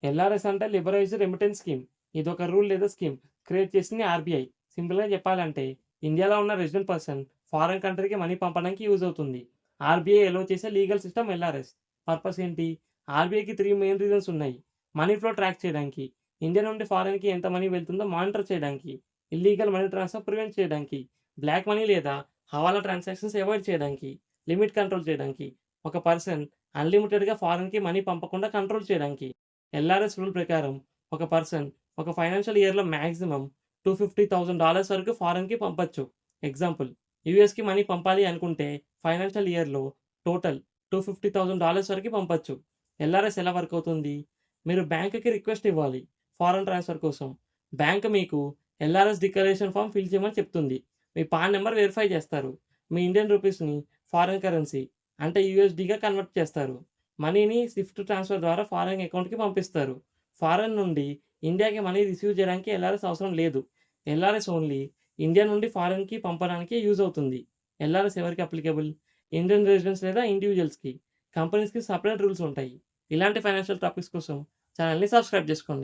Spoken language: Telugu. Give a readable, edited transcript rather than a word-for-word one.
ఎల్ఆర్ఎస్ అంటే లిబరైజ్డ్ రెమిటెన్స్ స్కీమ్. ఇదొక రూల్ లేదా స్కీమ్ క్రియేట్ చేసింది ఆర్‌బీఐ. సింపుల్‌గా చెప్పాలంటే ఇండియాలో ఉన్న రెసిడెంట్ పర్సన్ ఫారెన్ కంట్రీకి మనీ పంపడానికి యూజ్ అవుతుంది. ఆర్‌బీఐ అలౌ చేసే లీగల్ సిస్టమ్ ఎల్ఆర్ఎస్. పర్పస్ ఏంటి? ఆర్‌బీఐకి 3 మెయిన్ రీజన్స్ ఉన్నాయి. మనీ ఫ్లో ట్రాక్ చేయడానికి, ఇండియా నుండి ఫారెన్‌కి ఎంత మనీ వెళ్తుందో మానిటర్ చేయడానికి, ఇల్లీగల్ మనీ ట్రాన్స్‌ఫర్ ప్రివెంట్ చేయడానికి, బ్లాక్ మనీ లేదా హవాలా ట్రాన్సాక్షన్స్ అవాయిడ్ చేయడానికి, లిమిట్ కంట్రోల్ చేయడానికి, ఒక పర్సన్ అన్‌లిమిటెడ్‌గా ఫారెన్‌కి మనీ పంపకుండా కంట్రోల్ చేయడానికి. ఎల్ఆర్ఎస్ రూల్ ప్రకారం ఒక పర్సన్ ఒక ఫైనాన్షియల్ ఇయర్‌లో మాక్సిమం $250,000 వరకు ఫారెన్‌కి పంపొచ్చు. ఎగ్జాంపుల్ యూఎస్‌కి మనీ పంపాలి అనుకుంటే ఫైనాన్షియల్ ఇయర్‌లో టోటల్ $250,000 వరకు పంపొచ్చు. ఎల్ఆర్ఎస్ ఎలా వర్క్ అవుతుంది? మీరు బ్యాంక్‌కి రిక్వెస్ట్ ఇవ్వాలి ఫారెన్ ట్రాన్స్‌ఫర్ కోసం. బ్యాంక్ మీకు ఎల్ఆర్ఎస్ డిక్లరేషన్ ఫార్మ్ ఫిల్ చేయమని చెప్తుంది. మీ పాన్ నంబర్ వెరిఫై చేస్తారు. మీ ఇండియన్ రూపీస్‌ని ఫారెన్ కరెన్సీ అంటే యూఎస్‌డీగా కన్వర్ట్ చేస్తారు. మనీని స్విఫ్ట్ ట్రాన్స్‌ఫర్ ద్వారా ఫారెన్ అకౌంట్‌కి పంపిస్తారు. ఫారెన్ నుండి ఇండియాకి మనీ రిసీవ్ చేయడానికి ఎల్ఆర్ఎస్ అవసరం లేదు. ఎల్ఆర్ఎస్ ఓన్లీ ఇండియా నుండి ఫారెన్‌కి పంపడానికే యూజ్ అవుతుంది. ఎల్ఆర్ఎస్ ఎవరికి అప్లికేబుల్? ఇండియన్ రెసిడెంట్స్ లేదా ఇండివిడ్యువల్స్‌కి. కంపెనీస్‌కి సెపరేట్ రూల్స్ ఉంటాయి. ఇలాంటి ఫైనాన్షియల్ టాపిక్స్ కోసం ఛానెల్‌ని సబ్స్క్రైబ్ చేసుకోండి.